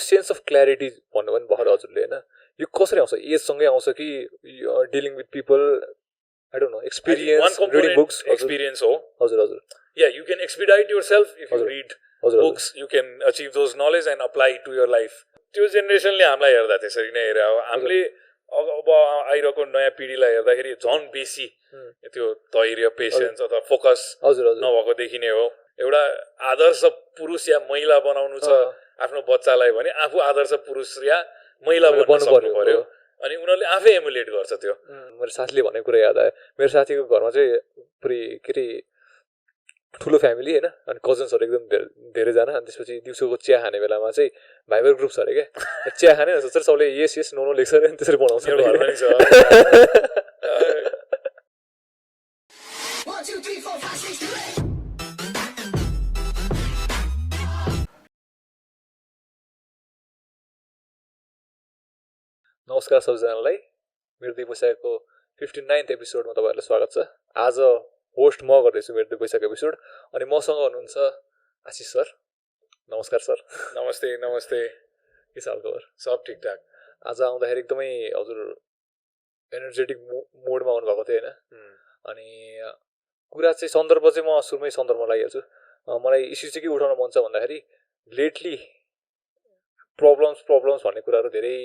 Sense of clarity भन्नु पनि भर्खर हजुरले होइन यो कसरी आउँछ एजसँगै आउँछ कि dealing with people I don't no experience reading books experience हो हजुर हजुर yeah you can expedite yourself if you read books you can achieve those knowledge and apply to your life त्यो जेनेरेसनले हामीलाई हेर्दा त्यसरी नै हेरे हामीले अब आइरहेको नयाँ पिढीलाई हेर्दाखेरि झन् बेसी त्यो धैर्य पेसेन्स अथवा फोकस नभएको देखिने हो एउटा आदर्श पुरुष या महिला बनाउनु छ आफ्नो बच्चालाई भने आफू आदर्श पुरुष या महिला बन्नु पर्यो अनि उनीहरूले आफै एमुलेट गर्छ त्यो मेरो साथीले भनेको कुरा याद आयो मेरो साथीको घरमा चाहिँ पुरै के अरे ठुलो फ्यामिली होइन अनि कजन्सहरू एकदम धेरैजना अनि त्यसपछि दिउँसोको चिया खाने बेलामा चाहिँ भाइबर ग्रुप छ अरे क्या चिया खाने सोच्छ सबले यस यस नो नो लेख्छ अनि त्यसरी बनाउँछ नमस्कार सबैजनालाई मेरो2Paisaको 59th एपिसोडमा तपाईँहरूलाई स्वागत छ आज होस्ट म गर्दैछु मेरो2Paisaको एपिसोड अनि मसँग हुनुहुन्छ आशिष सर नमस्कार सर नमस्ते नमस्ते के छ खबर सब ठिकठाक आज आउँदाखेरि एकदमै हजुर एनर्जेटिक मोडमा आउनुभएको थियो होइन अनि कुरा चाहिँ सन्दर्भ चाहिँ म सुरुमै सन्दर्भमा लागिहाल्छु मलाई इस्यु चाहिँ के उठाउन मन छ भन्दाखेरि लेटली प्रब्लम्स भन्ने कुराहरू धेरै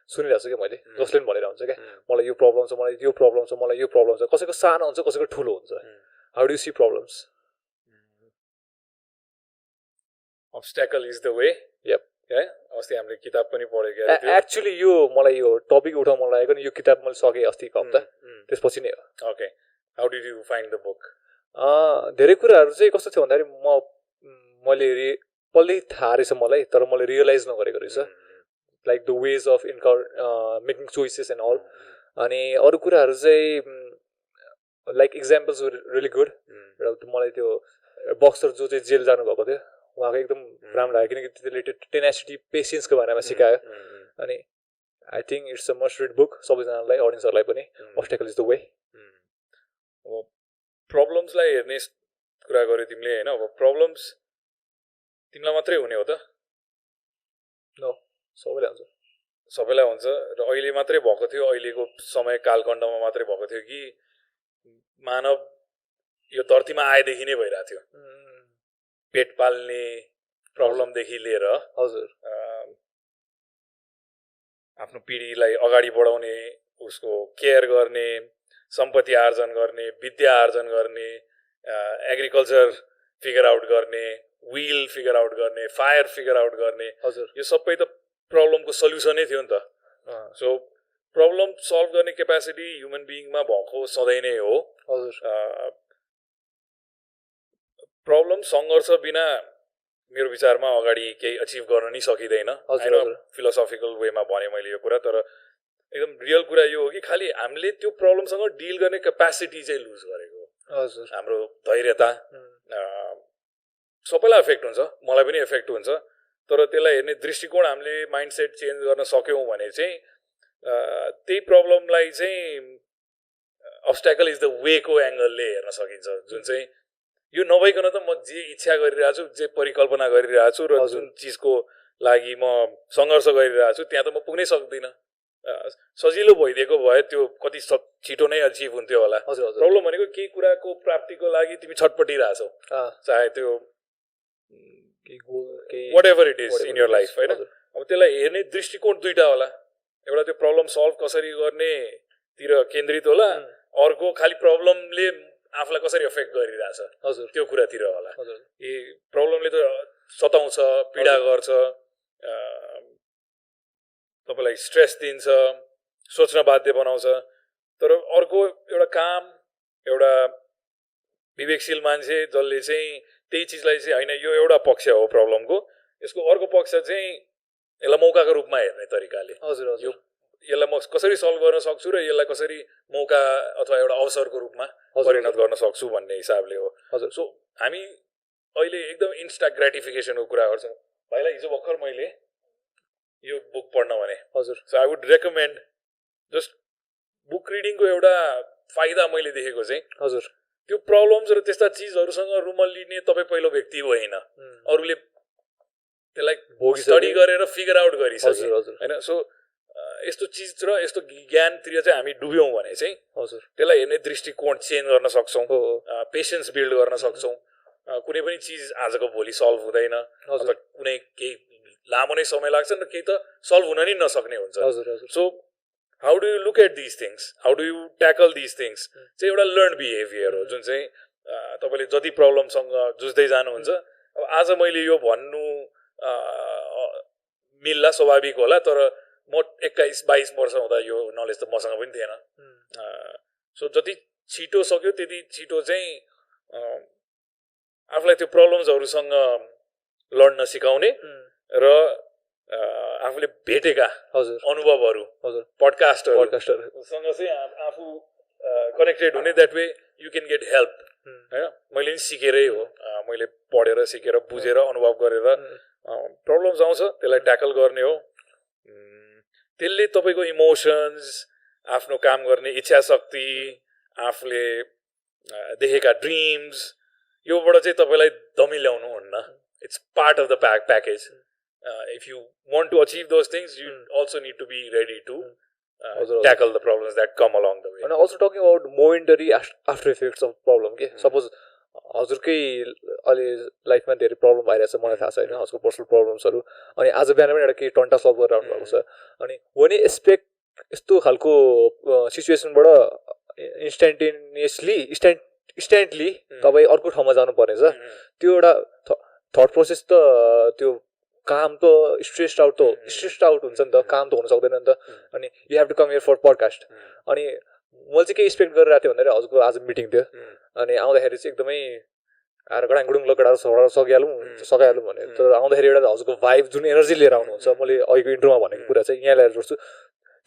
सुनिरहेको छु क्या मैले जसले पनि भनेर हुन्छ क्या मलाई यो प्रब्लम छ मलाई यो प्रब्लम छ मलाई यो प्रब्लम छ कसैको सानो हुन्छ कसैको ठुलो हुन्छ how do you see problems obstacle is the way yep है अस्ति हामीले किताब पनि पढेको थियो एक्चुअली यो मलाई यो टपिक उठाउन मन लागेको नि यो किताब मैले सकेँ अस्तिको हप्ता त्यसपछि नै हो okay how did you find the book धेरै कुराहरू चाहिँ कस्तो थियो भन्दाखेरि मैले पल्लै थाहा रहेछ मलाई तर मैले रियलाइज नगरेको रहेछ like the ways of making choices and all अनि अरू कुराहरू चाहिँ लाइक इक्जाम्पल्स रियली गुड र मलाई त्यो बक्सर जो चाहिँ जेल जानुभएको थियो उहाँको एकदम राम्रो लाग्यो किनकि त्यसले टेनासिटी पेसेन्सको बारेमा सिकायो अनि I think it's a must read book सबैजनालाई अडियन्सहरूलाई पनि अब्स्टेकल इज द वे अब प्रब्लम्सलाई हेर्ने कुरा गर्यो तिमीले होइन अब प्रब्लम्स तिमीलाई मात्रै हुने हो त सबैलाई हुन्छ र अहिले मात्रै भएको थियो अहिलेको समय कालखण्डमा मात्रै भएको थियो कि मानव यो धरतीमा आएदेखि नै भइरहेको थियो पेट पाल्ने प्रब्लमदेखि लिएर हजुर आफ्नो पिँढीलाई अगाडि बढाउने उसको केयर गर्ने सम्पत्ति आर्जन गर्ने विद्या आर्जन गर्ने एग्रिकल्चर फिगर आउट गर्ने विल फिगर आउट गर्ने फायर फिगर आउट गर्ने हजुर यो सबै त प्रब्लमको सल्युसनै थियो नि त सो प्रब्लम सल्भ गर्ने क्यापेसिटी ह्युमन बिइङमा भएको सधैँ नै हो हजुर प्रब्लम सङ्घर्ष बिना मेरो विचारमा अगाडि केही अचिभ गर्न नि सकिँदैन होइन फिलोसफिकल वेमा भने मैले यो कुरा तर एकदम रियल कुरा यो हो कि खालि हामीले त्यो प्रब्लमसँग डिल गर्ने क्यापेसिटी चाहिँ लुज गरेको हजुर हाम्रो धैर्यता सबैलाई इफेक्ट हुन्छ मलाई पनि इफेक्ट हुन्छ तर त्यसलाई हेर्ने दृष्टिकोण हामीले माइन्डसेट चेन्ज गर्न सक्यौँ भने चाहिँ त्यही प्रब्लमलाई चाहिँ अब्स्ट्याकल इज द वेको एङ्गलले हेर्न सकिन्छ जुन चाहिँ यो नभइकन त म जे इच्छा गरिरहेको छु जे परिकल्पना गरिरहेको छु र जुन चिजको लागि म सङ्घर्ष गरिरहेको छु त्यहाँ त म पुग्नै सक्दिनँ सजिलो भइदिएको भए त्यो कति छिटो नै अचिभ हुन्थ्यो होला प्रब्लम भनेको केही कुराको प्राप्तिको लागि तिमी छटपटिरहेछौ चाहे त्यो whatever it is in your life होइन अब त्यसलाई हेर्ने दृष्टिकोण दुईटा होला एउटा त्यो प्रब्लम सल्भ कसरी गर्नेतिर केन्द्रित होला अर्को खालि प्रब्लमले आफूलाई कसरी एफेक्ट गरिरहेछ हजुर त्यो कुरातिर होला ए प्रब्लमले त सताउँछ पीडा गर्छ तपाईँलाई स्ट्रेस दिन्छ सोच्न बाध्य बनाउँछ तर अर्को एउटा काम एउटा विवेकशील मान्छे जसले चाहिँ त्यही चिजलाई चाहिँ होइन यो एउटा पक्ष हो प्रब्लमको यसको अर्को पक्ष चाहिँ यसलाई मौकाको रूपमा हेर्ने तरिकाले हजुर यो यसलाई म कसरी सल्भ गर्न सक्छु र यसलाई कसरी मौका अथवा एउटा अवसरको रूपमा परिणत गर्न सक्छु भन्ने हिसाबले हो हजुर सो हामी अहिले एकदम इन्स्टा ग्रेटिफिकेसनको कुरा गर्छौँ भाइलाई हिजो भर्खर मैले यो बुक पढ्न भने हजुर so I would recommend just book रिडिङको एउटा फाइदा मैले देखेको चाहिँ हजुर त्यो प्रब्लम्स र त्यस्ता चिजहरूसँग रुमल लिने तपाईँ पहिलो व्यक्ति होइन अरूले त्यसलाई स्टडी गरेर फिगर आउट गरिसके हजुर हैन सो यस्तो चिज र यस्तो ज्ञानतिर चाहिँ हामी डुब्यौँ भने चाहिँ हजुर त्यसलाई हेर्ने दृष्टिकोण चेन्ज गर्न सक्छौँ पेसेन्स बिल्ड गर्न सक्छौँ कुनै पनि चिज आजको भोलि सल्भ हुँदैन अथवा कुनै केही लामो नै समय लाग्छ र केही त सल्भ हुन नै नसक्ने हुन्छ so how do you look at this things how do you tackle this things चाहिँ एउटा लर्न बिहेभियर हो जुन चाहिँ तपाईँले जति प्रब्लमसँग जुझ्दै जानुहुन्छ अब आज मैले यो भन्नु मिल्ला स्वाभाविक होला तर म 21-22 वर्ष हुँदा यो नलेज त मसँग पनि थिएन सो जति छिटो सक्यो त्यति छिटो चाहिँ आफूलाई त्यो प्रब्लम्सहरूसँग लड्न सिकाउने र आफूले भेटेका अनुभवहरू पडकास्टहरूसँग चाहिँ आफू कनेक्टेड हुने that way you can get help होइन मैले नि सिकेरै हो मैले पढेर सिकेर बुझेर अनुभव गरेर प्रब्लम्स आउँछ त्यसलाई ट्याकल गर्ने हो त्यसले तपाईँको इमोसन्स आफ्नो काम गर्ने इच्छा शक्ति आफूले देखेका ड्रिम्स योबाट चाहिँ तपाईँलाई दमिल्याउनु हुन्न it's part of the package if you want to achieve those things you also need to be ready to tackle the problems that come along the way and also talking about momentary after effects of problem के suppose हजुरकै अलि लाइफमा धेरै problem भइरहेछ मलाई थाहा छैन हजुरको personal प्रब्लम्सहरू अनि आज बिहान पनि एउटा केही टन्टा सल्भ गरेर आउनु भएको छ अनि भने एक्सपेक्ट यस्तो खालको सिचुएसनबाट इन्स्ट्यान्टली तपाईँ अर्को ठाउँमा जानु पर्नेछ त्यो एउटा थट प्रोसेस त त्यो काम त स्ट्रेस्ड आउट हुन्छ नि त काम त हुन सक्दैन नि त अनि you have to come here for podcast अनि मैले चाहिँ के एक्सपेक्ट गरिरहेको थिएँ भन्दाखेरि हजुरको आज मिटिङ थियो अनि आउँदाखेरि चाहिँ एकदमै आएर गडाङगुडुङ लकडाहरू सकाइहालौँ भने तर आउँदाखेरि एउटा हजुरको भाइब जुन एनर्जी लिएर आउनुहुन्छ मैले अहिलेको इन्ट्रोमा भनेको कुरा चाहिँ यहाँ ल्याएर जोड्छु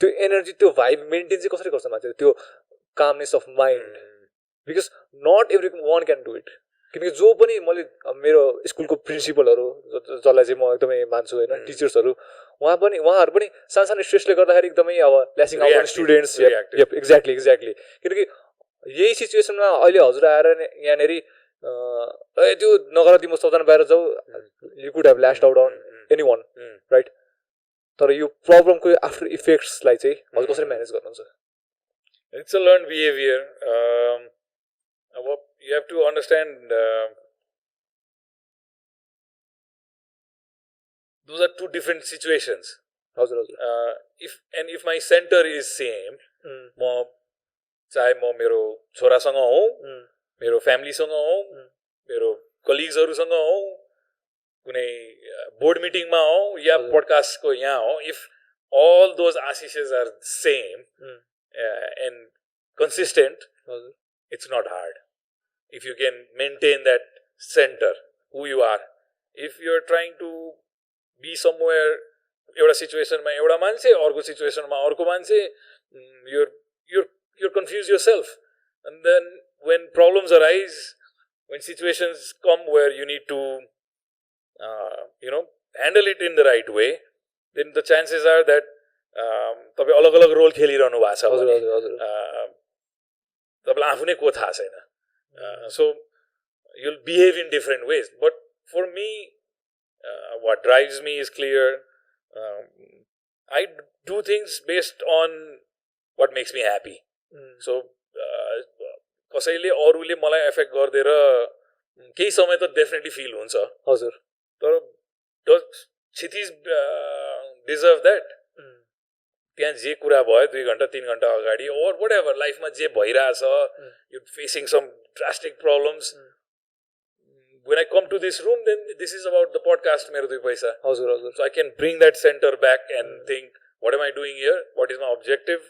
त्यो एनर्जी त्यो भाइब मेन्टेन चाहिँ कसरी गर्छ मान्छे त्यो calmness of mind because not every one can do it किनकि जो पनि मैले मेरो स्कुलको प्रिन्सिपलहरू जसलाई चाहिँ म एकदमै मान्छु होइन टिचर्सहरू उहाँहरू पनि सानो स्ट्रेसले गर्दाखेरि एकदमै अब ल्यासिङ आउट स्टुडेन्ट्स एक्ज्याक्टली किनकि यही सिचुएसनमा अहिले हजुर आएर यहाँनिर त्यो नगर तिम्रो सबजना बाहिर जाऊ you could have lashed out on anyone right तर यो प्रब्लमको आफ्टर इफेक्ट्सलाई चाहिँ हजुर कसरी म्यानेज गर्नुहुन्छ इट्स अ लर्न बिहेभियर अब you have to understand those are two different situations if my center is same म चाहे म मेरो छोरासँग हौ मेरो फ्यामिलीसँग हौ मेरो कलिग्सहरूसँग हौ कुनै बोर्ड मिटिङमा हौ या पोडकास्टको यहाँ हौ if all those Aashishes are same and consistent it's not hard if you can maintain that center who you are if you're trying to be somewhere एउटा सिचुएसनमा एउटा मान्छे अर्को सिचुएसनमा अर्को मान्छे you're confused yourself and then when problems arise when situations come where you need to handle it in the right way then the chances are that तपाईँ अलग अलग role खेलिरहनु भएको छ तपाईँलाई आफू नै को थाहा छैन so you'll behave in different ways but for me what drives me is clear I do things based on what makes me happy so कसैले अरूले मलाई एफेक्ट गर्दैन केही समय त डेफिनेटली फिल हुन्छ हजुर तर क्षितिज डिजर्भ द्याट त्यहाँ जे कुरा भयो 2 घण्टा 3 घण्टा अगाडि or whatever लाइफमा जे भइरहेछ you facing some drastic problems when I come to this room then this is about the podcast Mero2Paisa हजुर so I can bring that center back and think what am I doing here what is my objective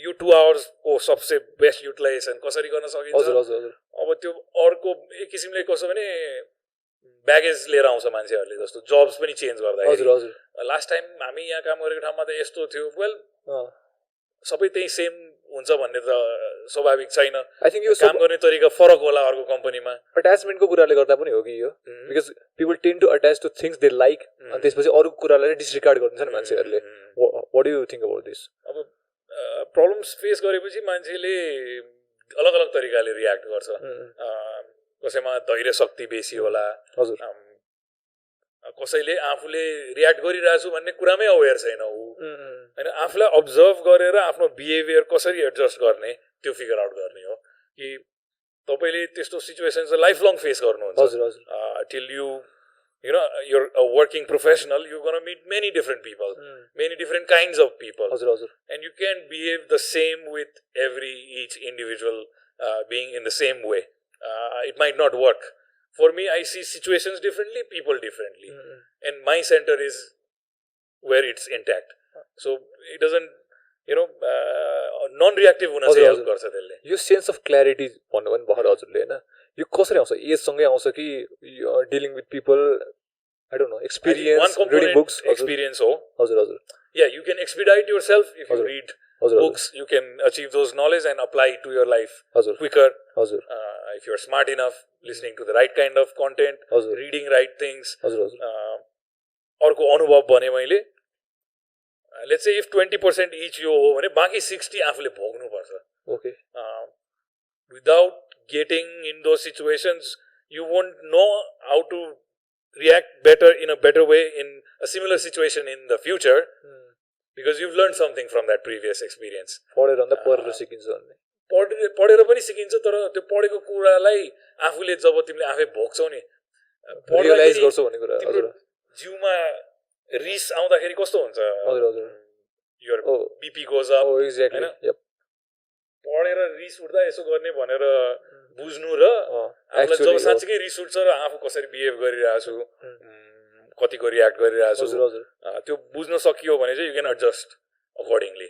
यो 2 hours को सबसे best utilisation कसरी गर्न सकिन्छ अब त्यो अर्को एक किसिमले कसो भने ब्यागेज लिएर आउँछ मान्छेहरूले जस्तो जब्स पनि चेन्ज गर्दाखेरि लास्ट टाइम हामी यहाँ काम गरेको ठाउँमा त यस्तो थियो वेल सबै त्यही सेम हुन्छ भन्ने त स्वाभाविक छैन आई थिंक यो काम गर्ने तरिका फरक होला अर्को कम्पनीमा अट्याचमेन्टको कुराले गर्दा पनि हो कि यो because people tend to attach to things they like अनि त्यसपछि अरू कुरालाई डिसरिगार्ड गरिदिन्छन् मान्छेहरूले what do you think about this अब प्रब्लम्स फेस गरेपछि मान्छेले अलग अलग तरिकाले रियाक्ट गर्छ कसैमा धैर्य शक्ति बेसी होला कसैले आफूले रियाक्ट गरिरहेछु भन्ने कुरामै अवेर छैन ऊ हैन आफूलाई अब्जर्भ गरेर आफ्नो बिहेभियर कसरी एडजस्ट गर्ने त्यो फिगर आउट गर्ने हो कि तपाईले त्यस्तो सिचुएसन चाहिँ लाइफ लङ फेस गर्नुहुन्छ till you know you're a working professional, you're going to meet many different people, many different kinds of people, and you can't behave the same with each individual being in the same way. It might not work. For me, I see situations differently, people differently, and my center is where it's intact, so it doesn't non-reactive huna chahi help garcha त्यसले यो sense of clarity भन्नु पनि भर्खर हजुरले हैन यो कसरी आउँछ एज सँगै आउँछ कि dealing with people I don't know, experience, reading books. Experience ho. Hazur. Yeah, you can expedite yourself if you read books. You can achieve those knowledge and apply it to your life quicker. If you're smart enough, listening to the right kind of content, reading right things. अर्को अनुभव भने मैले let's say if 20% each यो हो भने बाँकी 60 आफूले भोग्नु पर्छ. Okay. Without getting in those situations, you won't know how to react better in a better way in a similar situation in the future because you've learned something from that previous experience. पढेर सिकिन्छ भन्ने पढेर पनि सिकिन्छ तर त्यो पढेको कुरालाई आफूले जब तिमीले आफै भोग्छौ नि रियलाइज गर्छौ भन्ने कुरा हजुर जिउमा रिस आउँदाखेरि कस्तो हुन्छ हजुर your BP goes up exactly हैन पढेर रिस उठ्दा यसो गर्ने भनेर बुझ्नु र आफूलाई जब साँच्चै रिस उठ्छ र आफू कसरी बिहेभ गरिरहेको छु कतिको रियाक्ट गरिरहेको छु त्यो बुझ्न सकियो भने चाहिँ you can adjust accordingly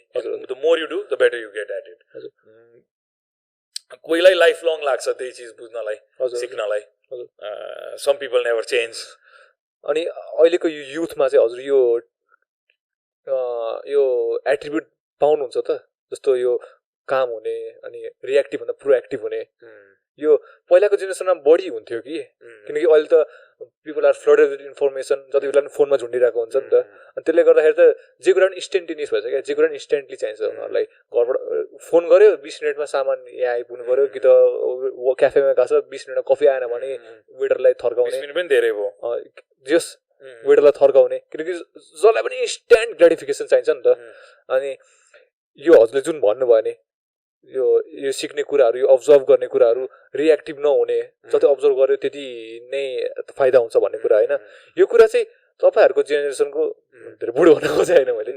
the more you do the better you get at it कोहीलाई लाइफ लङ लाग्छ त्यही चिज बुझ्नलाई सिक्नलाई सम पिपल नेभर चेन्ज अनि अहिलेको यो युथमा चाहिँ हजुर यो एट्रिब्युट पाउनुहुन्छ त जस्तो यो काम हुने अनि रिएक्टिभ भन्दा प्रोएक्टिभ हुने यो पहिलाको जेनेरेसनमा बढी हुन्थ्यो कि किनकि अहिले त people are flooded with information जति बेला पनि फोनमा झुन्डिरहेको हुन्छ नि त अनि त्यसले गर्दाखेरि त जे कुरा पनि इन्स्टेन्टेनियस भएछ क्या जे कुरा पनि इन्स्टेन्टली चाहिन्छ उनीहरूलाई घरबाट फोन गर्यो 20 मिनटमा सामान यहाँ आइपुग्नु पऱ्यो कि त क्याफेमा गएको छ 20 मिनटमा कफी आएन भने वेटरलाई थर्काउने 20 मिनट पनि धेरै भयो जस वेटरलाई थर्काउने किनकि जसलाई पनि इन्स्ट्यान्ट ग्रेटिफिकेसन चाहिन्छ नि त अनि यो हजुरले जुन भन्नुभयो नि यो सिक्ने कुराहरू यो अब्जर्भ गर्ने कुराहरू रिएक्टिभ नहुने जति अब्जर्भ गर्यो त्यति नै फाइदा हुन्छ भन्ने कुरा होइन यो कुरा चाहिँ तपाईँहरूको जेनेरेसनको धेरै बुढो हुन खोजेँ होइन मैले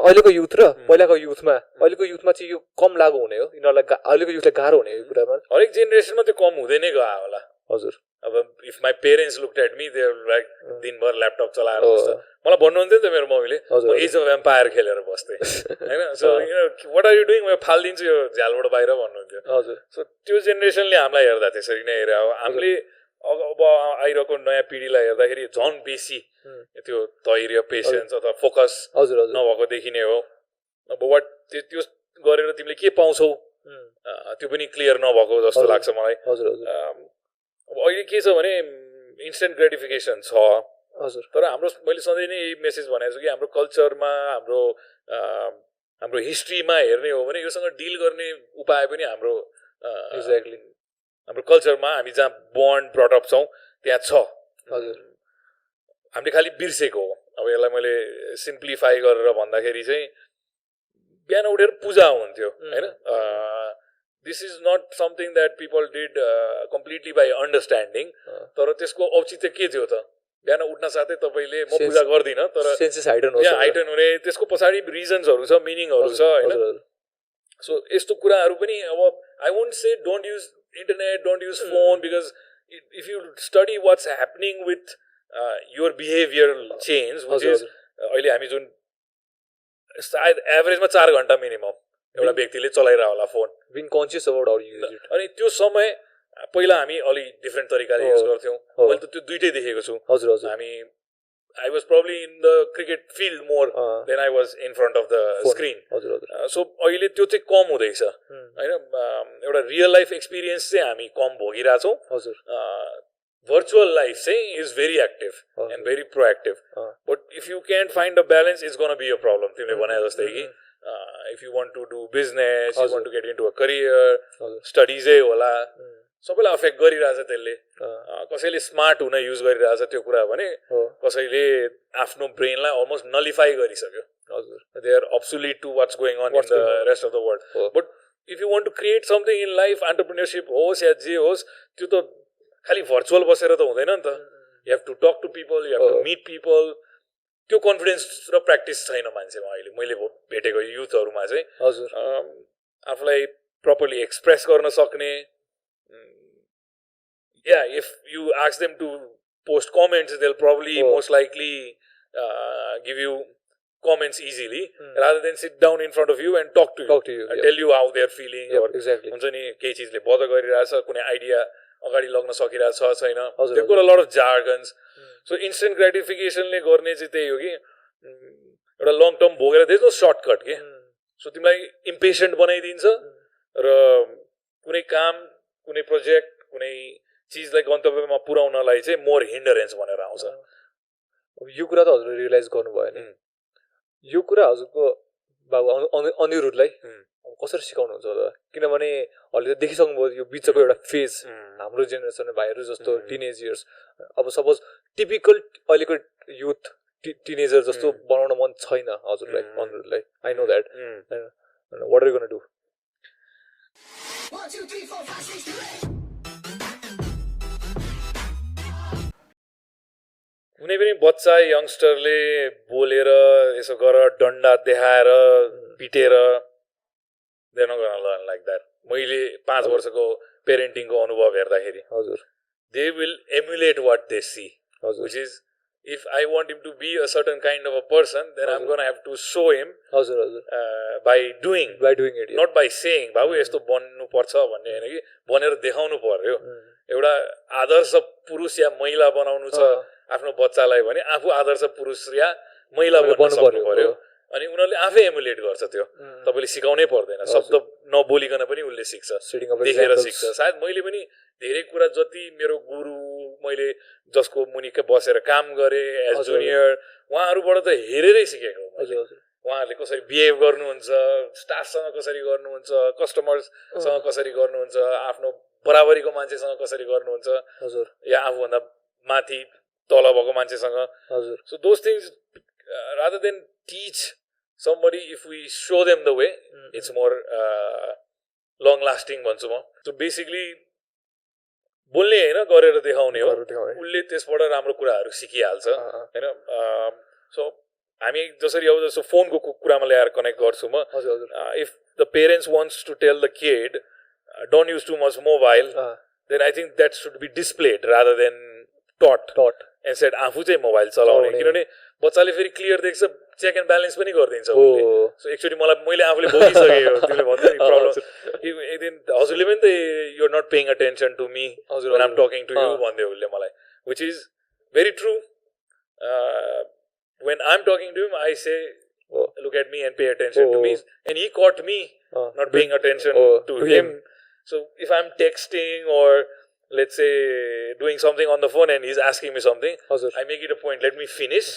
अहिलेको युथ र पहिलाको युथमा चाहिँ यो कम लागु हुने हो यिनीहरूलाई अहिलेको युथलाई गाह्रो हुने यो कुरामा हरेक जेनेरेसनमा त्यो कम हुँदै नै गयो होला हजुर अब if my parents looked at me they like दिनभर ल्यापटप चलाएर बस्छ मलाई भन्नुहुन्थ्यो नि त मेरो मम्मीले म एज अफ एम्पायर खेलेर बस्थेँ होइन so what are you doing म फालिदिन्छु यो झ्यालबाट बाहिर भन्नुहुन्थ्यो हजुर सो त्यो जेनेरेसनले हामीलाई हेर्दा त्यसरी नै हेरे अब हामीले अब आइरहेको नयाँ पिँढीलाई हेर्दाखेरि झन् बेसी त्यो धैर्य पेसेन्स अथवा फोकस नभएको देखिने हो अब वाट त्यो गरेर तिमीले के पाउँछौ त्यो पनि क्लियर नभएको जस्तो लाग्छ मलाई अब अहिले के छ भने इन्स्टेन्ट ग्रेटिफिकेसन छ हजुर तर हाम्रो मैले सधैँ नै यही मेसेज भनेको छु कि हाम्रो कल्चरमा हाम्रो हिस्ट्रीमा हेर्ने हो भने योसँग डिल गर्ने उपाय पनि हाम्रो एक्ज्याक्टली हाम्रो कल्चरमा हामी जहाँ बोर्न ब्रटअप छौँ त्यहाँ छ हजुर हामीले खालि बिर्सेको हो अब यसलाई मैले सिम्प्लिफाई गरेर भन्दाखेरि चाहिँ बिहान उठेर पूजा हुन्थ्यो होइन this is not something that people did completely by understanding तर त्यसको औचित्य के थियो त बिहान उठ्न साथै तपाईँले म पूजा गर्दिनँ तर हाइटन हुने त्यसको पछाडि रिजन्सहरू छ मिनिङहरू छ होइन सो यस्तो कुराहरू पनि अब I won't say don't use internet don't use phone because if you study what's happening with your behavioural change which is अहिले हामी जुन सायद एभरेजमा 4 घन्टा मिनिमम एउटा व्यक्तिले चलाइरह होला phone being conscious about how you use it अनि त्यो समय पहिला हामी अलि डिफ्रेन्ट तरिकाले युज गर्थ्यौँ मैले त त्यो दुइटै देखेको छु हजुर हामी I was probably in the cricket field more than I was in front of the screen so अहिले त्यो चाहिँ कम हुँदैछ होइन एउटा रियल लाइफ एक्सपिरियन्स चाहिँ हामी कम भोगिरहेछौँ हजुर virtual life is very active and very proactive but if you can't find a balance it's going to be a problem if you want to do business you want to get into a career studies hola सबैलाई affect गरिरहेछ त्यसले कसैले smart हुन use गरिरहेछ त्यो कुरा भने कसैले आफ्नो ब्रेनलाई अलमोस्ट नलिफाई गरिसक्यो they are absolute to what's going on in the rest of the world but if you want to create something in life entrepreneurship होस् या जे होस् त्यो त खालि भर्चुअल बसेर त हुँदैन नि त you have to talk to people you have to meet people त्यो कन्फिडेन्स र प्र्याक्टिस छैन मान्छेमा अहिले मैले भेटेको युथहरूमा चाहिँ आफूलाई प्रपरली एक्सप्रेस गर्न सक्ने yeah, if you ask them to post comments, they'll probably most likely give you comments easily rather than sit down in front of you and talk to you, tell you how they're feeling or हुन्छ नि केही चिजले बदर गरिरहेछ कुनै idea अगाडि लग्न सकिरहेछ छैन they've got a lot of jargons so instant gratificationले गर्ने चाहिँ त्यही हो कि एउटा लङ टर्म भोगेर there's no shortcut के so तिमीलाई impatient बनाइदिन्छ र कुनै काम कुनै प्रोजेक्ट कुनै चिजलाई गन्तव्यमा पुर्याउनलाई चाहिँ मोर हिन्डरेन्स भनेर आउँछ यो कुरा त हजुरले रियलाइज गर्नुभयो नि यो कुरा हजुरको बाबु अनिरुद्धलाई कसरी सिकाउनुहुन्छ होला किनभनेहरूले त देखिसक्नुभयो यो बिचको एउटा फेज हाम्रो जेनेरेसन भाइहरू जस्तो टिनेज इयर्स अब सपोज टिपिकल अहिलेको युथ टिनेजर जस्तो बनाउन मन छैन हजुरलाई अनिरुद्धलाई I know that what are you gonna do कुनै पनि बच्चा यङ्स्टरले बोलेर यसो गर डन्डा देखाएर पिटेर they're not gonna learn like that मैले 5 वर्षको पेरेन्टिङको अनुभव हेर्दाखेरि हजुर they will emulate what they see which is if I want him to be a certain kind of a person then I'm gonna have to show him by doing it not by saying बाबु यस्तो बन्नु पर्छ भन्ने हैन कि भनेर देखाउनु पर्यो एउटा आदर्श पुरुष या महिला बनाउनु छ आफ्नो बच्चालाई भने आफू आदर्श पुरुष या महिला बन्न पर्यो अनि उनीहरूले आफै एमुलेट गर्छ त्यो तपाईले सिकाउनै पर्दैन शब्द नबोलिकन पनि उले सिक्छ देखेर सिक्छ सायद मैले पनि धेरै कुरा जति मेरो गुरु मैले जसको मुनिकै बसेर काम गरे एज जुनियर उहाँहरुबाट त हेरेरै सिकेको उहाँहरूले कसरी बिहेभ गर्नुहुन्छ स्टाफसँग कसरी गर्नुहुन्छ कस्टमर्ससँग कसरी गर्नुहुन्छ आफ्नो बराबरीको मान्छेसँग कसरी गर्नुहुन्छ या आफूभन्दा माथि तल भएको मान्छेसँग so those things rather than teach somebody if we show them the way it's more long lasting भन्छु म so basically बोल्ने हैन गरेर देखाउने हो उले त्यसबाट राम्रो कुराहरु सिकिहाल्छ हैन so हामी जसरी अब जस्तो फोनको कुरामा ल्याएर कनेक्ट गर्छु म if the parents wants to tell the kid don't use too much mobile then I think that should be displayed rather than taught and said आफू चाहिँ मोबाइल चलाउने किनभने बच्चाले फेरि क्लियर देख्छ चेक एन्ड ब्यालेन्स पनि गरिदिन्छ उले सो एक्चुअली मैले आफूले भोगिसकेको तिमीले भन्दै नि प्रब्लम एकदिन हजुरले पनि त you are not paying attention to me when I am talking to you भन्दै उले मलाई which is very true when I'm talking to him I say look at me and pay attention to me and he caught me not paying attention to him so if I'm texting or let's say doing something on the phone and he's asking me something I make it a point let me finish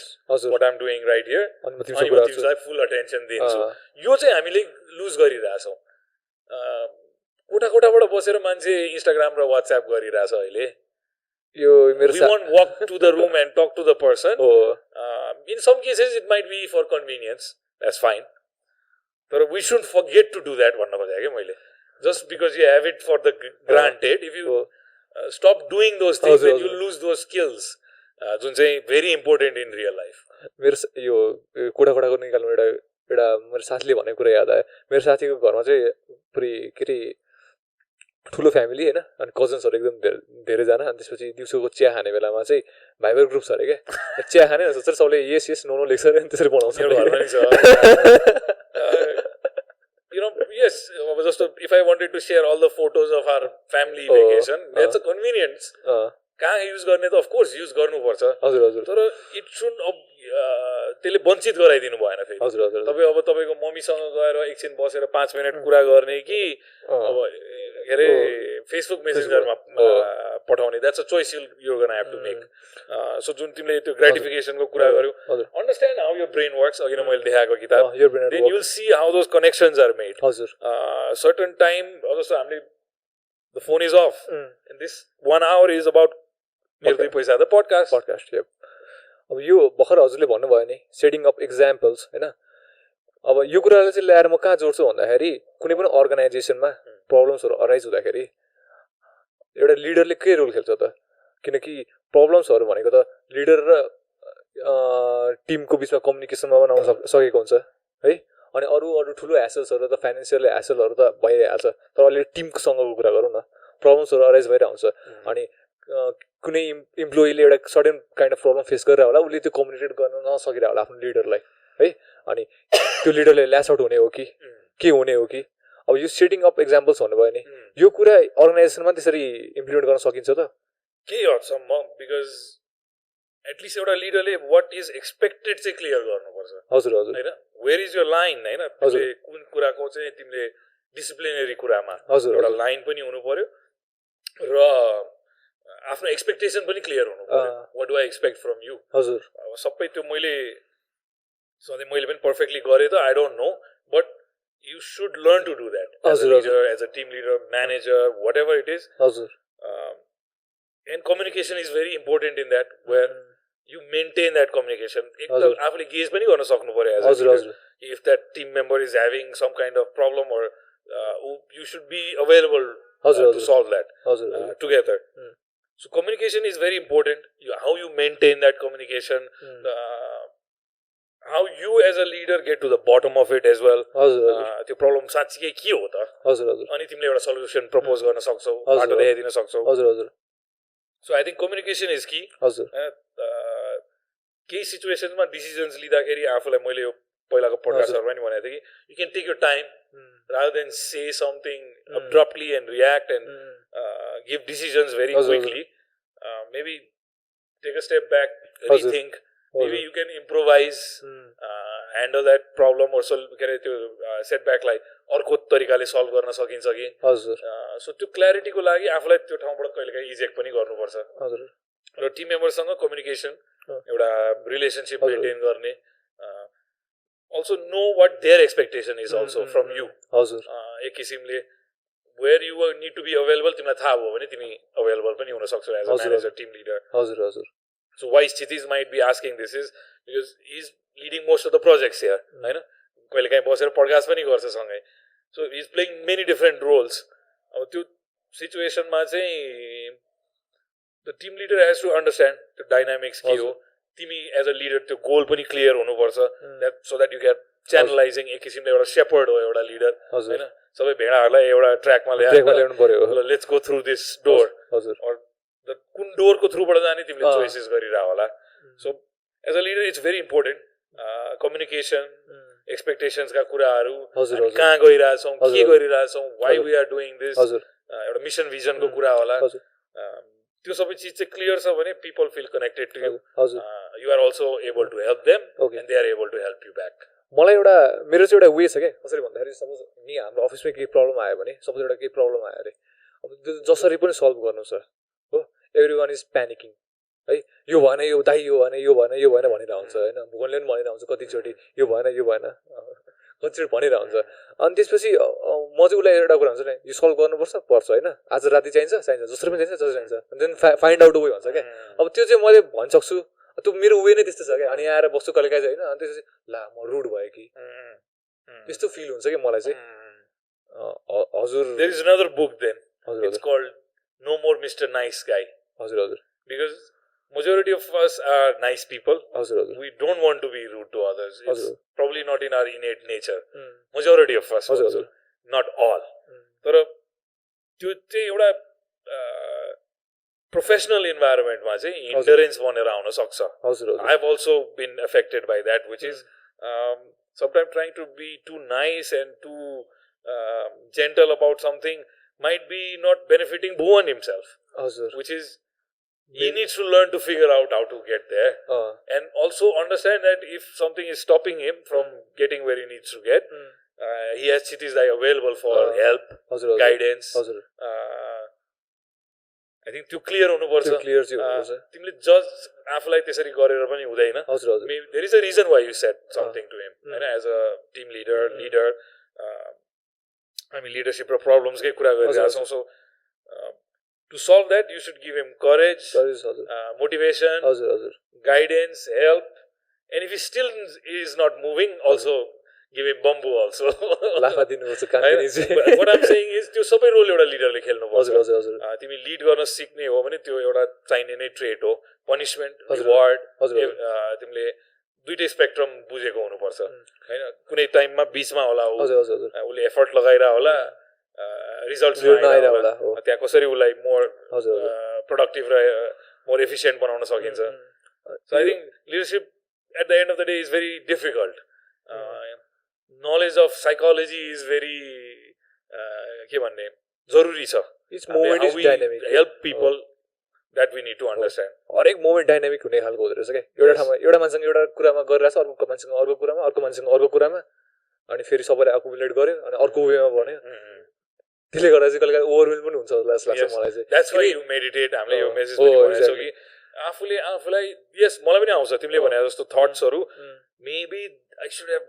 what I'm doing right here अनि तिमीलाई full attention दिन्छु यो चाहिँ हामीले loose गरिरहेछौं कोठाबाट बसेर मान्छे Instagram र WhatsApp गरिरहेछ अहिले यो मेरो we won't walk to the room and talk to the person in some cases it might be for convenience that's fine but we shouldn't forget to do that भन्नु खोजेको के मैले just because you have it for the granted if you stop doing those things then you lose those skills जुन चाहिँ very important in real life मेरो यो कोठाको निकाल्नु एउटा मेरो साथीले भनेको कुरा याद आयो मेरो साथीको घरमा चाहिँ पुरै के रे ठुलो फ्यामिली हैन अनि कजन्सहरु एकदम धेरै जना अनि त्यसपछि दिउँसोको चिया खाने बेलामा चाहिँ भाइबर ग्रुप छ रे के चिया खाने सोच्छ सबले यस यस नो नो लेख्छ अनि त्यसरी बनाउँछ घरमा नि छ you know yes just if I wanted to share all the photos of our family vacation that's a convenience कहाँ युज गर्ने त अफ कोर्स युज गर्नु पर्छ हजुर तर इट शुड त्यसले वञ्चित गराइदिनु भएन फेरि तपाई अब तपाईको मम्मीसँग गएर एकछिन बसेर 5 मिनेट कुरा गर्ने कि अब के रे फेसबुक मेसेन्जरमा पठाउने that's a choice you gonna have to make so जुन तिमीले त्यो ग्रेटिफिकेसनको कुरा गर्यौ understand how your brain works अघि न मैले देखाएको किताब then you will see how those connections are made हजुर सर्टेन टाइम जस्तो हामीले the phone is off. And this 1 hour is about Mero2Paisa, the podcast. Yep. अब यो भर्खर हजुरले भन्नुभयो नि सेटिङ अप एक्जाम्पल्स हैन अब यो कुरालाई चाहिँ ल्याएर म कहाँ जोड्छु भन्दाखेरि कुनै पनि अर्गनाइजेसनमा प्रब्लम्सहरु अराइज हुँदाखेरि एउटा लिडरले के रोल खेल्छ त किनकि प्रब्लम्सहरु भनेको त लिडर र टिमको बीचमा कम्युनिकेसनमा बनाउन सकेको हुन्छ है अनि अरु ठुलो ह्यासल्सहरु त फाइनान्शियल ह्यासलहरु त भइहाल्छ तर अलि टिमसँगको कुरा गरौँ न प्रब्लम्सहरु अराइज भइरहन्छ अनि कुनै इम्प्लोइले एउटा certain kind of problem face गरेर होला उसले त्यो कम्युनिकेट गर्न नसकिरा होला आफ्नो लिडरलाई है अनि त्यो लिडरले ल्यास आउट हुने हो कि के हुने हो कि अब यो सेटिङ अप एक्जाम्पल्स भन्नुभयो नि यो कुरा अर्गनाइजेसनमा त्यसरी इम्प्लिमेन्ट गर्न सकिन्छ त के हदसम्म बिकज एटलिस्ट एउटा लिडरले वाट इज एक्सपेक्टेड चाहिँ क्लियर गर्नुपर्छ हजुर हजुर हैन वेयर इज योर लाइन हैन तिमीले कुन कुराको चाहिँ तिमीले डिसिप्लिनरी कुरामा एउटा लाइन पनि हुनु पर्यो र आफ्नो एक्सपेक्टेसन पनि क्लियर हुनु पर्यो what do I expect from you हजुर अब सबै त्यो मैले पनि पर्फेक्टली गरे त I don't no but you should learn to do that as a leader, as a team leader, manager, whatever it is. And communication is very important in that, where you maintain that communication. After gaze pani garna saknu paryo as a leader. If that team member is having some kind of problem or you should be available to solve that together. So communication is very important. How you maintain that communication. How you as a leader get to the bottom of it as well. त्यो problem साच्चै के हो त अनि तिमीले एउटा solution propose गर्न सक्छौ बाटो देखाइदिन सक्छौ so I think communication is key केही सिचुएसनमा डिसिजन्स लिँदाखेरि आफूलाई मैले यो पहिलाको पडकास्टहरुमा नि भनेको थिएँ कि you can take your time rather than say something abruptly and react and give decisions very quickly. Maybe take a step back, rethink. Maybe you can improvise, handle that problem or setback like अर्को तरिकाले solve गर्न सकिन्छ कि so त्यो क्ल्यारिटीको लागि आफूलाई त्यो ठाउँबाट कहिलेकाहीँ इजेक्ट पनि गर्नुपर्छ र टिम मेम्बरसँग कम्युनिकेसन एउटा रिलेसनशिप मेन्टेन गर्ने also know what their expectation is also from you एक किसिमले where you need to be available तिमीलाई थाहा भयो भने तिमी available पनि हुन सक्छौ as a manager team leader So why Chhitiz might be asking this is because he's leading most of the projects here, right? कहिले काहीँ बसेर पडकास्ट पनि गर्छ सँगै so he's playing many different roles अब त्यो सिचुएसनमा चाहिँ the team leader has to understand the dynamics के हो तिमी as a leader त्यो गोल पनि क्लियर हुनुपर्छ that so that you get channelizing एक किसिमले एउटा shepherd हो एउटा leader हैन सबै भेडाहरुलाई एउटा ट्र्याकमा ल्याउनु पर्यो let's go through this door or कुन डोरको थ्रुबाट जाने तिमीले चोइसेस गरिरा होला so as a leader it's very important communication expectations का कुराहरु कहाँ गइराछौं के गरिराछौं why we are doing this एउटा मिशन भिजनको कुरा होला त्यो सबै चीज चाहिँ क्लियर छ भने people feel connected to you you are also able to help them and they are able to help you back मलाई एउटा मेरो चाहिँ एउटा वे छ के कसरी भन्दाखेरि सपोज नि हाम्रो अफिसमा केही प्रब्लम आयो भने सपोज एउटा केही प्रब्लम आयो अरे अब जसरी पनि सल्भ गर्नु छ हो एभ्रीवन इज प्यानिकिङ है यो भएन यो दाइ यो भएन यो भएन यो भएन भनिरहेको हुन्छ हैन भगवानले पनि भनिरहेको हुन्छ कतिचोटि यो भएन कतिचोटि भनिरहेको हुन्छ अनि त्यसपछि म चाहिँ उसलाई एउटा कुरा हुन्छ नि यो सल्भ गर्नुपर्छ हैन आज राति चाहिन्छ जसरी पनि चाहिन्छ जसरी चाहिन्छ अनि देन फाइन्ड आउट वे भन्छ क्या अब त्यो चाहिँ मैले भन्न सक्छु त्यो मेरो वे नै त्यस्तो छ क्या अनि आएर बस्छु कहिलेकाहीँ चाहिँ हैन अनि त्यसपछि ला म रुड भए कि त्यस्तो फिल हुन्छ कि मलाई चाहिँ हजुर there is another book then it's called no more mister nice guy हजुर because majority of us are nice people we don't want to be rude to others it's probably not in our innate nature majority of us not all तर त्यो चाहिँ एउटा professional इन्भाइरोमेन्टमा चाहिँ हिन्डरेन्स बनेर आउन सक्छ I have also been affected by that which is sometimes trying to be too nice and too gentle about something might be not benefiting Bhuvan himself which is he needs to learn to figure out how to get there and also understand that if something is stopping him from getting where he needs to get he has Chhitiz available for help guidance I think त्यो clear हुनुपर्छ तिमीले जज आफुलाई त्यसरी गरेर पनि हुँदैन there is a reason why you said something to him हैन as a team leader I mean leadership र problems कै कुरा गरिरहेछौं so To solve that, you should give him courage, motivation, guidance, help. And if he still is not moving, also give him bamboo also. What I'm saying is, त्यो सबै role एउटा लिडरले खेल्नुपर्छ. तिमी lead गर्न सिक्ने हो भने त्यो एउटा चाहिने नै ट्रेट हो. पनिशमेन्ट, रिवार्ड, तिमीले दुईटै स्पेक्ट्रम बुझेको हुनुपर्छ हैन. कुनै टाइममा बीचमा होला उसले एफर्ट लगाइरा होला, रिजल्ट्स नआइरा होला, त्यहाँ कसरी उसलाई मोर प्रोडक्टिभ र मोर एफिसिएन्ट बनाउन सकिन्छ. So I think leadership at the end of the day is very difficult. Knowledge of psychology is very के भन्ने जरुरी छ. Each moment is dynamic. Help people that we need to understand. हरेक moment dynamic हुने खालको हुँदो रहेछ क्या. एउटा ठाउँमा एउटा मान्छेसँग एउटा कुरामा गरिरहेछ, अर्को मान्छेसँग अर्को कुरामा, अर्को मान्छेसँग अर्को कुरामा, अनि फेरि सबैले एकुमुलेट गर्यो अनि अर्को वेमा भन्यो. त्यसले गर्दा चाहिँ कहिले ओभरवेल पनि हुन्छ जस्तो लाग्छ मलाई चाहिँ. That's why you meditate. हामीले यो मेसेज पनि भनेछौँ कि आफूलाई यस मलाई पनि आउँछ तिमीले भने जस्तो थट्सहरु. Maybe I should have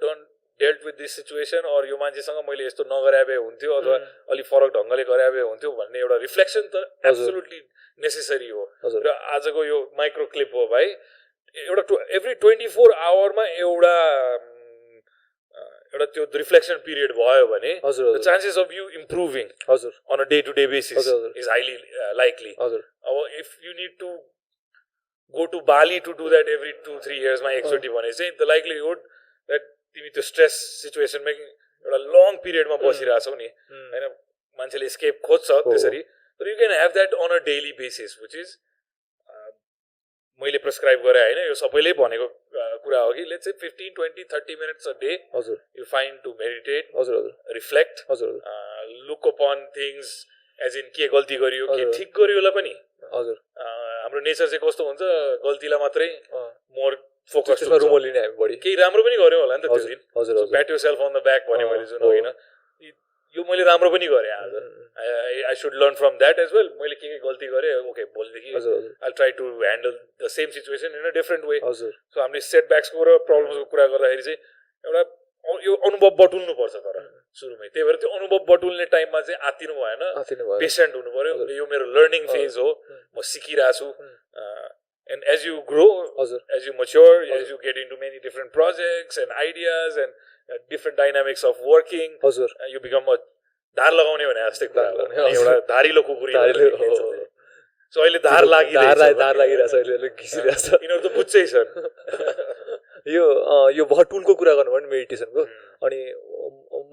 dealt with this situation, or यो मान्छेसँग मैले यस्तो नगरे भए हुन्थ्यो अथवा अलि फरक ढंगले गरे भए हुन्थ्यो भन्ने एउटा रिफ्लेक्सन त एब्सोल्युटली नेसेसरी हो. र आजको यो माइक्रो क्लिप हो भाइ. एउटा एभ्री 24 आवरमा एउटा त्यो रिफ्लेक्सन पिरियड भयो भने the chances of you improving on a day to day basis is highly likely. अब if you need to go to Bali to do that every 2-3 years मा एकचोटी भने चाहिँ the likelihood that तिमी त्यो stress सिचुएसनमा एउटा लङ पिरियडमा बसिरहेछौ नि हैन, मान्छेले एस्केप खोज्छ त्यसरी. तर you can have that on a daily basis which is मैले प्रिस्क्राइब गरे हैन. यो सबैले भनेको कुरा हो कि let's say 15-20-30 minutes a day you find to meditate, reflect, look upon things as in के गल्ती गरियो, के ठिक गरियो होला पनि. हाम्रो नेचर चाहिँ कस्तो हुन्छ, गल्तीलाई मात्रै मोर फोकस रुमलिने हामी बढी. केही राम्रो पनि गर्यो होला नि त त्यो दिन. प्याट योरसेल्फ अन द ब्याक भन्यो मैले जुन होइन, यो मैले राम्रो पनि गरेँ आज, I should learn from that as well. मैले के गल्ती गरेँ, ओके भोलिदेखि I try to handle the same situation in a different way. So हामीले सेटब्याक्सको र प्रब्लम्सको कुरा गर्दाखेरि चाहिँ एउटा यो अनुभव बटुल्नु पर्छ तर सुरुमै. त्यही भएर त्यो अनुभव बटुल्ने टाइममा चाहिँ आत्तिनु भएन, पेसेन्ट हुनु पर्यो. यो मेरो लर्निङ फेज हो, म सिकिरहेको छु. And as you grow, as you mature, as you get into many different projects and ideas and different dynamics of working, you become a धार लगाउने भने जस्तै कुरा हो. एउटा धारिलो कुकुरी. सो अहिले धार लागिरहेछ, अहिले घिसिरहेछ. यिनीहरू त बुझ्छै छन्. यो बहुत टुलको कुरा गर्नु भने मेडिटेसनको. अनि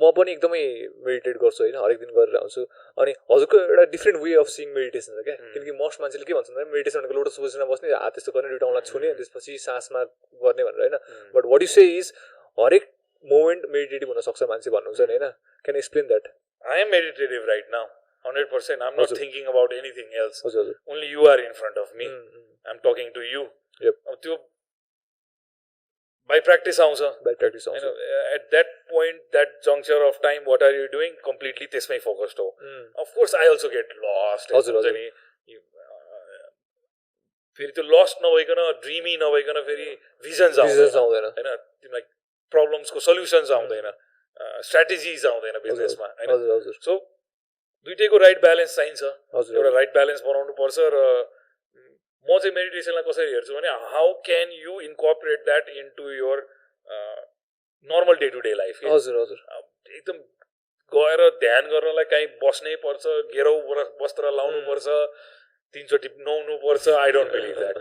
म पनि एकदमै मेडिटेट गर्छु होइन, हरेक दिन गरेर आउँछु. अनि हजुरको एउटा different way of seeing meditation छ क्या. किनकि मोस्ट मान्छेले के भन्छ भने मेडिटेसन भनेको लोटस पोजिसनमा बस्ने, हात यस्तो गर्ने, दुईटा औँला छुने, त्यसपछि सासमा गर्ने भनेर होइन. But what you say is हरेक मोमेन्ट मेडिटेटिभ हुन सक्छ मान्छे भन्नुहुन्छ नि होइन. Can explain that? I am meditative right now, 100%. I'm not thinking about anything else. Only you are in front of me. I'm talking to you. त्यो by practice आउँछ. At that point, that juncture of time, what are you doing? Completely त्यसमै focused हो. Of course, I also get lost. फेरि त्यो lost नभइकन, dreamy नभइकन फेरि visions आउँदैन हैन. तिमीलाई प्रब्लम्सको सल्युसन्स आउँदैन, स्ट्राटेजिज आउँदैन बिजनेसमा हैन. सो दुईटैको राइट ब्यालेन्स चाहिन्छ. एउटा राइट ब्यालेन्स बनाउनु पर्छ. र म चाहिँ मेडिटेसनलाई कसरी हेर्छु भने how can you incorporate that into your normal day to day life. एकदम गएर ध्यान गर्नलाई कहीँ बस्नै पर्छ, घेरौ वस्त्र लाउनु पर्छ, 3 चोटि नुहाउनु पर्छ. I don't believe that.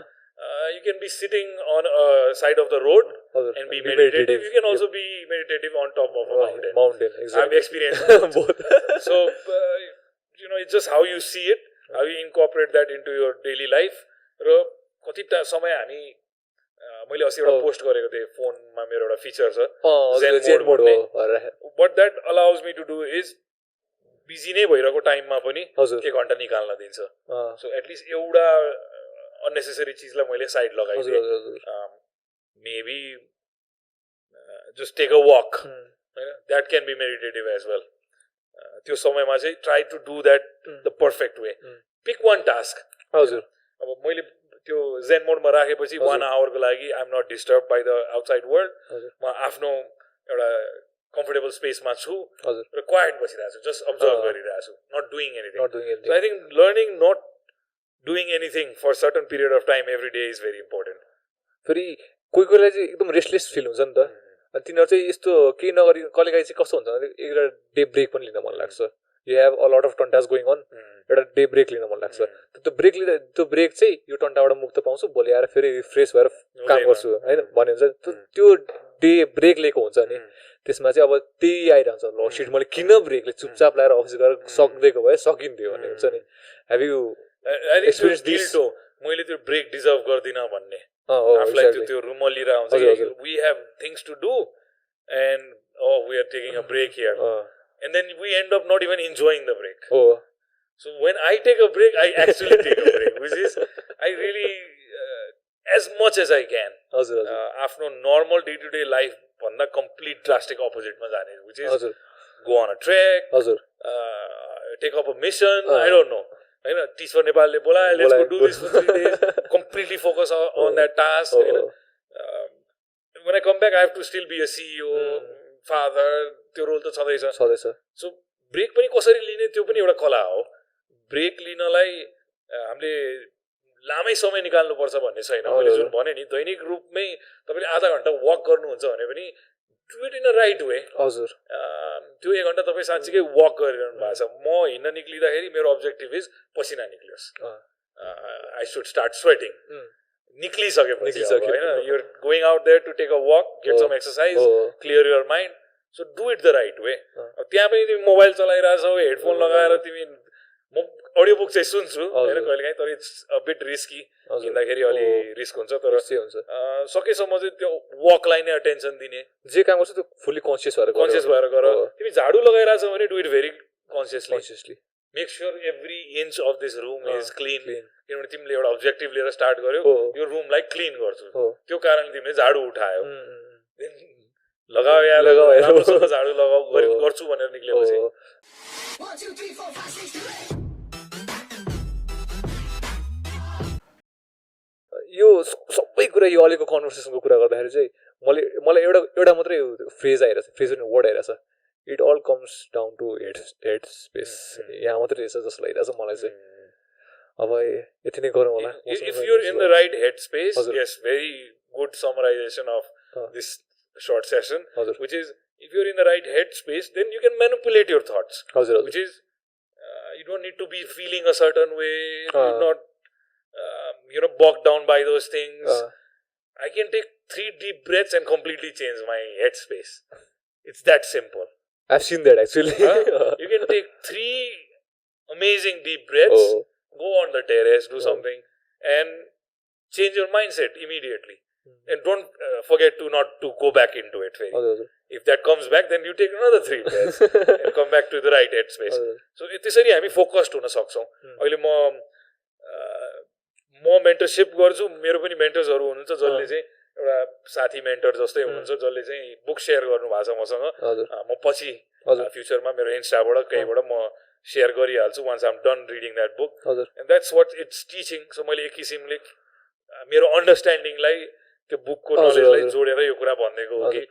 You can be sitting on a side of the road and be meditative. You can also be meditative on top of a mountain. Exactly. I've experienced both. So, it's just how you see it, how you incorporate that into your daily life. र कति समय हामी मैले अस्ति एउटा post गरेको थिएँ फोनमा, मेरो एउटा फिचर छ जेन मोड भन्ने. What that allows me to do is busy नै भइरहेको टाइममा पनि 1 घण्टा निकाल्न दिन्छ. सो एटलिस्ट एउटा unnecessary चिजलाई मैले side लगाइदिएँ. Maybe just take a walk. That can be meditative as well. त्यो समयमा चाहिँ try to do that the perfect way. Pick one task. अब मैले त्यो जेन मोडमा राखेपछि 1 hour को लागि I'm not disturbed by the outside world. म आफ्नो एउटा कम्फर्टेबल स्पेसमा छु हजुर र क्वाइट बसिरहेको छु जस्ट अब्जर्भ गरिरहेको छु not doing anything not doing so I think learning not doing anything for certain period of time every day is very important फेरि कोही कोहीलाई चाहिँ एकदम रेस्टलेस फिल हुन्छ नि त अनि तिनीहरू चाहिँ यस्तो केही नगरी कहिलेकाहीँ चाहिँ कस्तो हुन्छ भने एउटा डे ब्रेक पनि लिन मन लाग्छ you have a lot of tantrums going on एउटा डे ब्रेक लिन मन लाग्छ त्यो ब्रेक चाहिँ यो टन्टाबाट मुक्त पाउँछु भोलि आएर फेरि रिफ्रेस भएर काम गर्छु होइन भन्यो भने चाहिँ त्यो डे ब्रेक लिएको हुन्छ नि त्यसमा चाहिँ अब त्यही आइरहन्छ ल सिट मैले किन ब्रेकले चुपचाप लगाएर अफिस गएर सक्दिएको भए सकिन्थ्यो भन्ने हुन्छ नि हेभ यु एक्सपिरियन्स दिस मैले त्यो ब्रेक डिजर्भ गर्दिनँ भन्ने आफूलाई त्यो रुममा लिएर आउँछ we have things to do and we are taking a break here and then we end up not even enjoying the break so when I take a break I actually take a break which is I really as much as I can आफ्नो normal day to day life भन्दा complete drastic अपोजिटमा जाने which is go on a trek take up a mission I don't no होइन teach for नेपालले बोलायो let's go do this for 3 days completely focus on that task when I come back I have to still be a CEO father त्यो role त छँदैछ so break पनि कसरी लिने त्यो पनि एउटा कला हो ब्रेक लिनलाई हामीले लामै समय निकाल्नुपर्छ भन्ने छैन मैले जुन भने नि दैनिक रूपमै तपाईँले आधा घन्टा वक गर्नुहुन्छ भने पनि do it in a right way हजुर त्यो 1 घन्टा तपाईँ साँच्चीकै वक गरिरहनु भएको छ म हिँड्न निक्लिँदाखेरि मेरो अब्जेक्टिभ इज पसिना निक्लियोस् आई सुड स्टार्ट स्वेटिङ निक्लिसकेपछि होइन you're going out there to take a walk get some exercise clear your mind so do it the right way त्यहाँ पनि तिमी मोबाइल चलाइरहेछौ हेडफोन लगाएर तिमी म अडियो बुक चाहिँ सुन्छु होइन कहिलेकाहीँ तर इट्स अ बिट रिस्की हिँड्दाखेरि अलि रिस्क हुन्छ तर सकेसम्म चाहिँ त्यो वकलाई नै अटेन्सन दिने जे काम गर्छ त्यो फुल्ली कन्सियस भएर गर तिमी झाडु लगाइरहेछौ भने do it very consciously make sure every inch of this room is clean किनभने तिमीले एउटा अब्जेक्टिभ लिएर स्टार्ट गर्यो यो रुमलाई क्लिन गर्छु त्यो कारणले तिमीले झाडु उठायो लगाऊ झाडु लगाऊ गर्छु भनेर निक्लेपछि यो सबै कुरा यो अहिलेको कन्भर्सेसनको कुरा गर्दाखेरि चाहिँ मलाई एउटा मात्रै फ्रेज आइरहेछ फ्रेज अनि वर्ड आइरहेछ it all comes down to head space यहाँ मात्रै रहेछ जस्तो लागिरहेछ मलाई चाहिँ अब यति नै गरौँ होला if you're in the right head space yes very good summarization of this short session which is if you're in the right head space then you can manipulate your thoughts which is you don't need to be feeling a certain way not bogged down by those things I can take 3 deep breaths and completely change my head space it's that simple I've seen that actually you can take 3 amazing deep breaths go on the terrace do something and change your mindset immediately and don't forget to not to go back into it. If that comes back, then you take another 3 breaths and come back to the right headspace. So त्यसरी हामी focused हुन सक्छौँ अहिले म mentorship गर्छु मेरो पनि मेन्टर्सहरू हुनुहुन्छ जसले चाहिँ एउटा साथी मेन्टर जस्तै हुनुहुन्छ जसले चाहिँ बुक सेयर गर्नु भएको छ मसँग म पछि फ्युचरमा मेरो इन्स्टाबाट कहीँबाट म सेयर गरिहाल्छु once I am done reading that book and that's what it's teaching so मैले एक किसिमले मेरो अन्डरस्ट्यान्डिङलाई त्यो बुकको नलेजलाई जोडेर यो कुरा भनिदिएको हो कि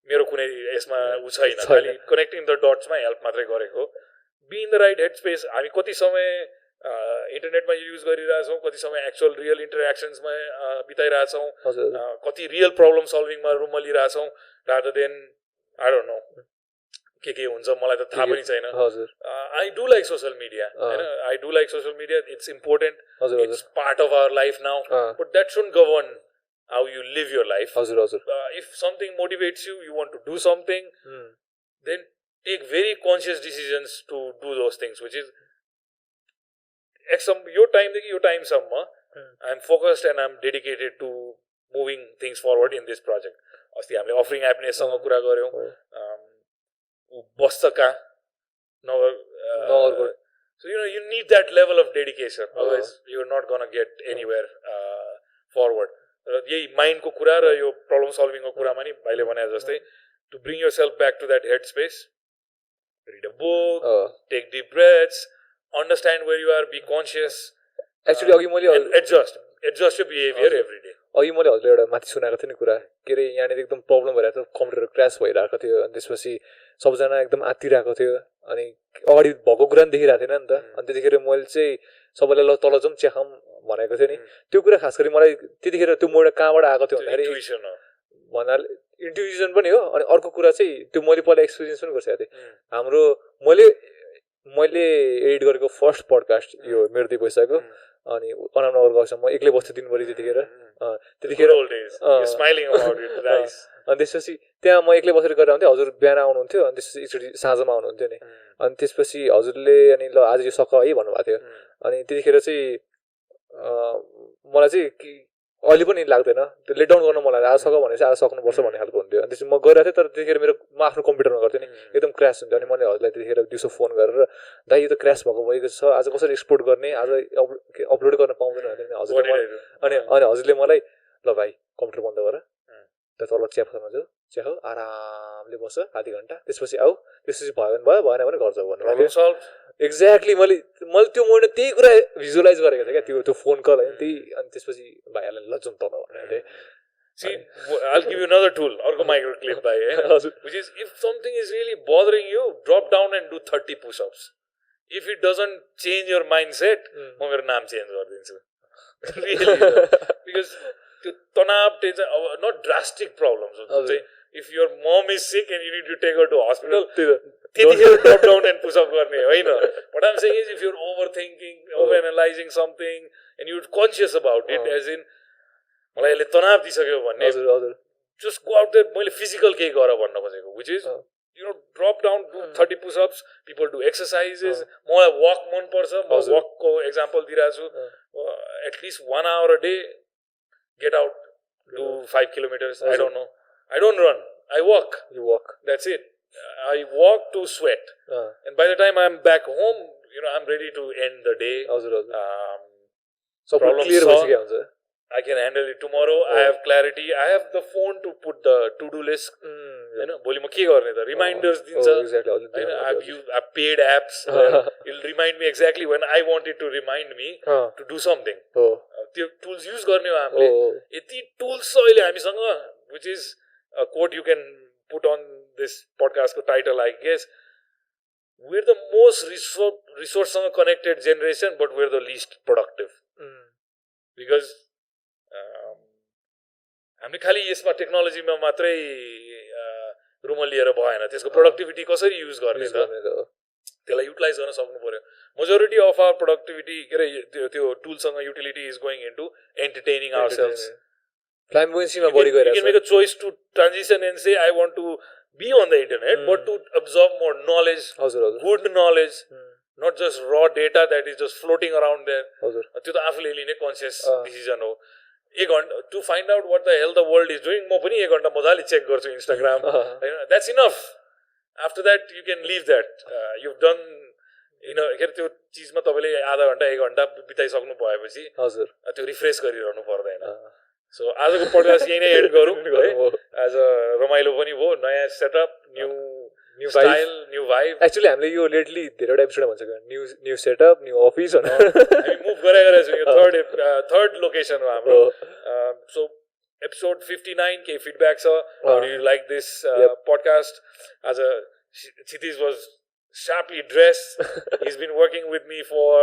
मेरो कुनै यसमा ऊ छैन खालि कनेक्टिङ द डट्समा हेल्प मात्रै गरेको be in the right head space हामी कति समय इन्टरनेटमा युज गरिरहेछौँ कति समय एक्चुअल रियल इन्टरेक्सन्समा बिताइरहेछौँ कति रियल प्रब्लम सल्भिङमा रुममा लिइरहेछौँ rather than I don't know के हुन्छ मलाई त थाहा पनि छैन I do like social media होइन I do like social media it's important it's part of our life now but that should govern how you live your life if something motivates you you want to do something then take very conscious decisions to do those things which is your time samma I'm focused and I'm dedicated to moving things forward in this project अस्ति हामीले offering happiness सँग कुरा गर्यौं बस्छका नगर so you need that level of dedication otherwise you're not going to get anywhere forward र यही माइन्डको कुरा र यो प्रब्लम सल्भिङको कुरामा नि भाइले भने जस्तै to bring yourself back to that head space read a book take deep breaths understand where you are be conscious actually अघि मैले adjust your behaviour every day अघि मैले हजुरले एउटा माथि सुनाएको थिएँ नि कुरा के अरे यहाँनिर एकदम प्रब्लम भइरहेको थियो कम्प्युटर क्रास भइरहेको थियो अनि त्यसपछि सबजना एकदम आत्तिरहेको थियो अनि अगाडि भएको कुरा पनि देखिरहेको थिएन नि त अनि त्यतिखेर मैले चाहिँ सबैलाई ल तल जाउँ चिया खाऊँ भनेको थिएँ नि त्यो कुरा खास गरी मलाई त्यतिखेर त्यो मोड कहाँबाट आएको थियो भन्दाखेरि भन्नाले इन्ट्युजन पनि हो अनि अर्को कुरा चाहिँ त्यो मैले पहिला एक्सपिरियन्स पनि गरिसकेको थिएँ हाम्रो मैले एडिट गरेको फर्स्ट पडकास्ट यो मेरो 2 पैसाको अनि अनामनगर गाउँसम्म म एक्लै बस्थेँ दिनभरि त्यतिखेर अनि त्यसपछि त्यहाँ म एक्लै बसेर गरेर हुन्थ्यो हजुर बिहान आउनुहुन्थ्यो अनि त्यसपछि एकचोटि साँझमा आउनुहुन्थ्यो नि अनि त्यसपछि हजुरले अनि ल आज यो सक है भन्नुभएको थियो अनि त्यतिखेर चाहिँ मलाई चाहिँ अहिले पनि लाग्दैन त्यो लेट डाउन गर्न मलाई आज सक भने चाहिँ आज सक्नुपर्छ भन्ने खालको हुन्थ्यो अनि त्यसपछि म गइरहेको थिएँ तर त्यतिखेर म आफ्नो कम्प्युटरमा गर्थेँ नि एकदम क्रास हुन्थ्यो अनि मैले हजुरलाई त्यतिखेर दिउँसो फोन गरेर दाइ यो त क्रास भएको छ आज कसरी एक्सपोर्ट गर्ने आज अपलोड गर्न पाउँदैन भने हजुरले अनि हजुरले मलाई ल भाइ कम्प्युटर बन्द गर त्यहाँ तल चिया खान जाऊ चिया खाऊ आरामले बस आधी घन्टा त्यसपछि आऊ त्यसपछि भयो भएन भने घर जाऊ भन्नु एक्ज्याक्टली मैले त्यो मोडमा त्यही कुरा भिजुअलाइज गरेको थिएँ क्या त्यो फोन कल होइन त्यही अनि त्यसपछि भाइहरूलाई लजाउँ तल भनेर See, I'll give you another tool, or micro clip by which is if something is really bothering you, drop down and do 30 push-ups. If it doesn't change your mindset, I will change it. Really, because not drastic problems. If your mom is sick and you need to take her to hospital, drop down and push up. What I'm saying is if you're overthinking, overanalyzing something, and you're conscious about it, as in just go out there physical which is drop down, do 30 push-ups, people do exercises, walk walk example at least 1 hour a day, get out, do 5 kilometers. I don't know, I don't run, I walk. You walk, that's it. I walk to sweat, and by the time I'm back home, I'm ready to end the day. So clear I can handle it tomorrow. I have clarity. I have the phone to put the to-do list. Reminders. I've paid apps. It'll remind me exactly when I want it to remind me to do something. Tools use tools which is a quote you can put on this podcast title, I guess. We're the most resource connected generation, but we're the least productive. Because हामीले खाली यसमा टेक्नोलोजीमा मात्रै room लिएर भएन त्यसको productivity कसरी use गर्ने त त्यसलाई युटिलाइज गर्न सक्नु पर्यो मेजोरिटी अफ आवर प्रोडक्टिभिटी के रे त्यो टुलसँग utility is going into entertaining ourselves फ्ल्याम्बोयन्सीमा बढी गइरहेछ you can make a choice to transition and say I want to be on the internet but to observe more knowledge good knowledge not just raw data that is just floating around there. त्यो त आफूले लिने conscious decision हो एक घण्टा to find out what the hell the world is doing म पनि एक घण्टा मजाले चेक गर्छु Instagram that's enough after that you can leave that you done के अरे त्यो चिजमा तपाईँले आधा घण्टा एक घण्टा बिताइसक्नु भएपछि त्यो रिफ्रेस गरिरहनु पर्दैन सो आजको पडकास्ट यही नै एड गरौँ है आज रमाइलो पनि भयो नयाँ setup new style new vibe actually हामीले यो लेटली धेरैवटा एपिसोडमा भन्छ न्यू सेटअप न्यू अफिस हामी मुभ गरेको छौँ यो थर्ड लोकेसन हो हाम्रो सो एपिसोड 59 केही फिडब्याक छ how do you like this podcast आज क्षितिज was sharply dressed. He's been working with me for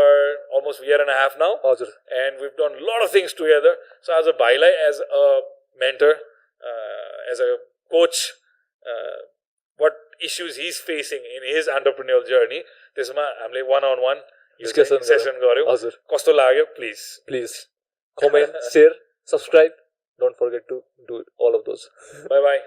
almost a year and a half now. And we've done a lot of things together. So as a bhailai, as a mentor, as a coach, what issues he's facing in his entrepreneurial journey, त्यसमा हामीले one-on-one discussion गर्यौं. कस्तो लाग्यो? Please comment, share, subscribe. Don't forget to do all of those. Bye.